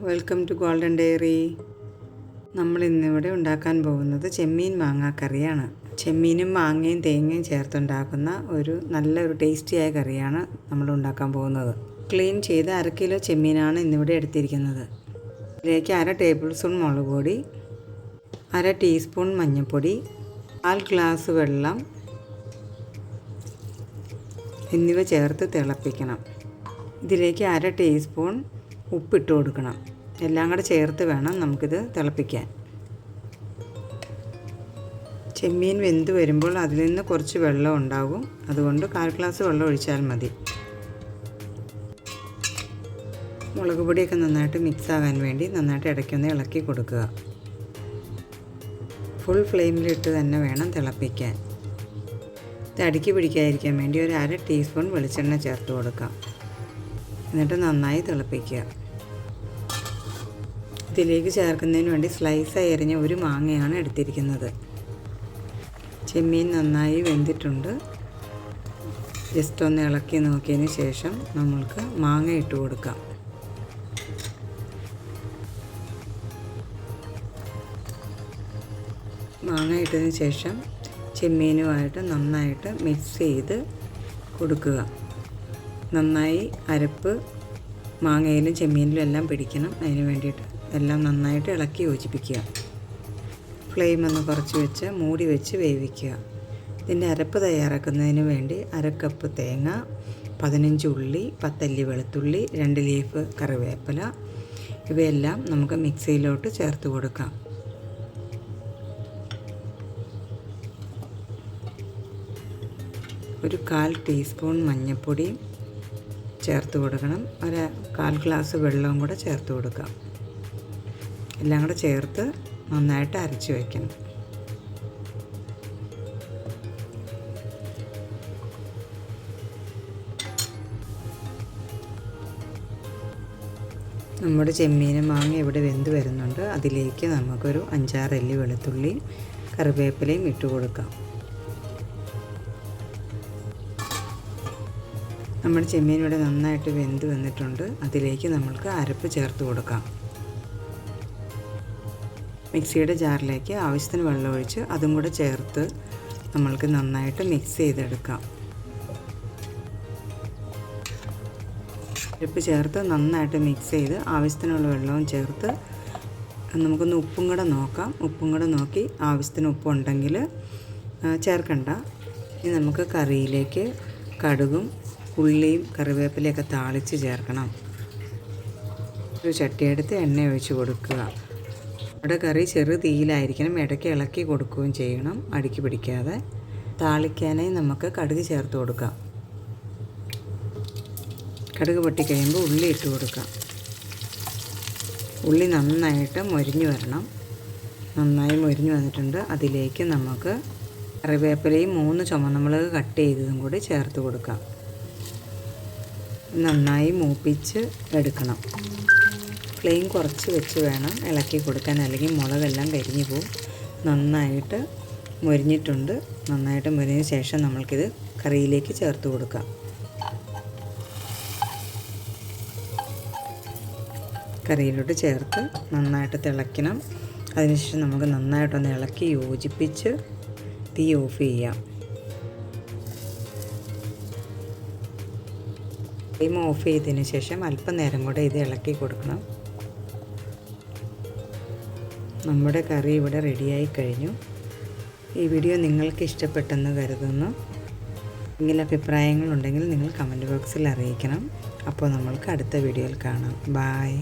Welcome to golden diary. നമ്മൾ ഇന്നിവിടെ ഉണ്ടാക്കാൻ പോകുന്നത് ചെമ്മീൻ മാങ്ങാ കറിയാണ്. ചെമ്മീനും മാങ്ങയും തേങ്ങയും ചേർത്തുണ്ടാക്കുന്ന നല്ലൊരു ടേസ്റ്റിയായ കറിയാണ് നമ്മൾ ഉണ്ടാക്കാൻ പോകുന്നത്. ക്ലീൻ ചെയ്ത് 1/2 കിലോ ചെമ്മീനാണ് ഇന്നിവിടെ എടുത്തിരിക്കുന്നത്. ഇതിലേക്ക് 1/2 ടേബിൾ സ്പൂൺ മുളക് പൊടി, 1/2 ടീസ്പൂൺ മഞ്ഞൾപ്പൊടി, 1/4 ഗ്ലാസ് വെള്ളം എന്നിവ ചേർത്ത് തിളപ്പിക്കണം. ഇതിലേക്ക് 1/2 ടീസ്പൂൺ ഉപ്പിട്ട് കൊടുക്കണം. എല്ലാം കൂടെ ചേർത്ത് വേണം നമുക്കിത് തിളപ്പിക്കാൻ. ചെമ്മീൻ വെന്ത് വരുമ്പോൾ അതിൽ നിന്ന് കുറച്ച് വെള്ളം ഉണ്ടാകും. അതുകൊണ്ട് 1/4 ഗ്ലാസ് വെള്ളം ഒഴിച്ചാൽ മതി. മുളക് പൊടിയൊക്കെ നന്നായിട്ട് മിക്സ് ആകാൻ വേണ്ടി നന്നായിട്ട് ഇടയ്ക്കൊന്ന് ഇളക്കി കൊടുക്കുക. ഫുൾ ഫ്ലെയിമിലിട്ട് തന്നെ വേണം തിളപ്പിക്കാൻ. ഇത് അടുക്കി പിടിക്കാതിരിക്കാൻ വേണ്ടി 1/2 ടീസ്പൂൺ വെളിച്ചെണ്ണ ചേർത്ത് കൊടുക്കാം. എന്നിട്ട് നന്നായി തിളപ്പിക്കുക. ഇതിലേക്ക് ചേർക്കുന്നതിന് വേണ്ടി സ്ലൈസായി അരിഞ്ഞ ഒരു മാങ്ങയാണ് എടുത്തിരിക്കുന്നത്. ചെമ്മീൻ നന്നായി വെന്തിട്ടുണ്ട്. ജസ്റ്റ് ഒന്ന് ഇളക്കി നോക്കിയതിന് ശേഷം നമ്മൾക്ക് മാങ്ങ ഇട്ട് കൊടുക്കാം. മാങ്ങ ഇട്ടതിന് ശേഷം ചെമ്മീനുമായിട്ട് നന്നായിട്ട് മിക്സ് ചെയ്ത് കൊടുക്കുക. നന്നായി അരപ്പ് മാങ്ങയിലും ചെമ്മീനിലും എല്ലാം പിടിക്കണം. അതിന് വേണ്ടിയിട്ട് എല്ലാം നന്നായിട്ട് ഇളക്കി യോജിപ്പിക്കുക. ഫ്ലെയിം ഒന്ന് കുറച്ച് വെച്ച് മൂടി വെച്ച് വേവിക്കുക. ഇതിൻ്റെ അരപ്പ് തയ്യാറാക്കുന്നതിന് വേണ്ടി 1/2 കപ്പ് തേങ്ങ, 15 ഉള്ളി, 10 അല്ലി വെളുത്തുള്ളി, 2 ലീഫ് കറിവേപ്പില ഇവയെല്ലാം നമുക്ക് മിക്സിയിലോട്ട് ചേർത്ത് കൊടുക്കാം. ഒരു 1/4 ടീസ്പൂൺ മഞ്ഞൾപ്പൊടി ചേർത്ത് കൊടുക്കണം. 1/4 ഗ്ലാസ് വെള്ളവും കൂടെ ചേർത്ത് കൊടുക്കാം. എല്ലാം കൂടെ ചേർത്ത് നന്നായിട്ട് അരച്ച് വയ്ക്കണം. നമ്മുടെ ചെമ്മീനും മാങ്ങ ഇവിടെ വെന്ത് വരുന്നുണ്ട്. അതിലേക്ക് നമുക്കൊരു 5-6 അല്ലി വെളുത്തുള്ളിയും കറിവേപ്പിലയും ഇട്ട് കൊടുക്കാം. നമ്മുടെ ചെമ്മീൻ ഇവിടെ നന്നായിട്ട് വെന്ത് വന്നിട്ടുണ്ട്. അതിലേക്ക് നമ്മൾക്ക് അരപ്പ് ചേർത്ത് കൊടുക്കാം. മിക്സിയുടെ ജാറിലേക്ക് ആവശ്യത്തിന് വെള്ളം ഒഴിച്ച് അതും കൂടെ ചേർത്ത് നമ്മൾക്ക് നന്നായിട്ട് മിക്സ് ചെയ്തെടുക്കാം. അരപ്പ് ചേർത്ത് നന്നായിട്ട് മിക്സ് ചെയ്ത് ആവശ്യത്തിനുള്ള വെള്ളവും ചേർത്ത് നമുക്കൊന്ന് ഉപ്പും കൂടെ നോക്കാം. ഉപ്പും കൂടെ നോക്കി ആവശ്യത്തിന് ഉപ്പുണ്ടെങ്കിൽ ചേർക്കണ്ട. ഇനി നമുക്ക് കറിയിലേക്ക് കടുകും ഉള്ളിയും കറിവേപ്പിലയൊക്കെ താളിച്ച് ചേർക്കണം. ഒരു ചട്ടിയെടുത്ത് എണ്ണ ഒഴിച്ച് കൊടുക്കുക. അവിടെ കറി ചെറു തീയിലായിരിക്കണം. ഇടയ്ക്ക് ഇളക്കി കൊടുക്കുകയും ചെയ്യണം, അടുക്കി പിടിക്കാതെ. താളിക്കാനായി നമുക്ക് കടുക് ചേർത്ത് കൊടുക്കാം. കടുക് പൊട്ടിക്കഴിയുമ്പോൾ ഉള്ളി ഇട്ട് കൊടുക്കാം. ഉള്ളി നന്നായിട്ട് മൊരിഞ്ഞ് വരണം. നന്നായി മൊരിഞ്ഞ് വന്നിട്ടുണ്ട്. അതിലേക്ക് നമുക്ക് കറിവേപ്പിലയും 3 ചുവന്നമുളക് കട്ട് ചെയ്തതും കൂടി ചേർത്ത് കൊടുക്കാം. നന്നായി മൂപ്പിച്ച് എടുക്കണം. ഫ്ലെയിം കുറച്ച് വെച്ച് വേണം ഇളക്കി കൊടുക്കാൻ, അല്ലെങ്കിൽ മുളകെല്ലാം കരിഞ്ഞു പോകും. നന്നായിട്ട് മൊരിഞ്ഞിട്ടുണ്ട്. നന്നായിട്ട് മൊരിഞ്ഞ ശേഷം നമ്മൾക്കിത് കറിയിലേക്ക് ചേർത്ത് കൊടുക്കാം. കറിയിലോട്ട് ചേർത്ത് നന്നായിട്ട് തിളയ്ക്കണം. അതിനുശേഷം നമുക്ക് നന്നായിട്ടൊന്ന് ഇളക്കി യോജിപ്പിച്ച് തീ ഓഫ് ചെയ്യാം. ഫ്ലെയിം ഓഫ് ചെയ്തതിന് ശേഷം അല്പം നേരം കൂടെ ഇത് ഇളക്കി കൊടുക്കണം. നമ്മുടെ കറി ഇവിടെ റെഡിയായി കഴിഞ്ഞു. ഈ വീഡിയോ നിങ്ങൾക്ക് ഇഷ്ടപ്പെട്ടെന്ന് കരുതുന്നു. എന്തെങ്കിലും അഭിപ്രായങ്ങളുണ്ടെങ്കിൽ നിങ്ങൾ കമൻറ്റ് ബോക്സിൽ അറിയിക്കണം. അപ്പോൾ നമ്മൾക്ക് അടുത്ത വീഡിയോയിൽ കാണാം. ബായ്.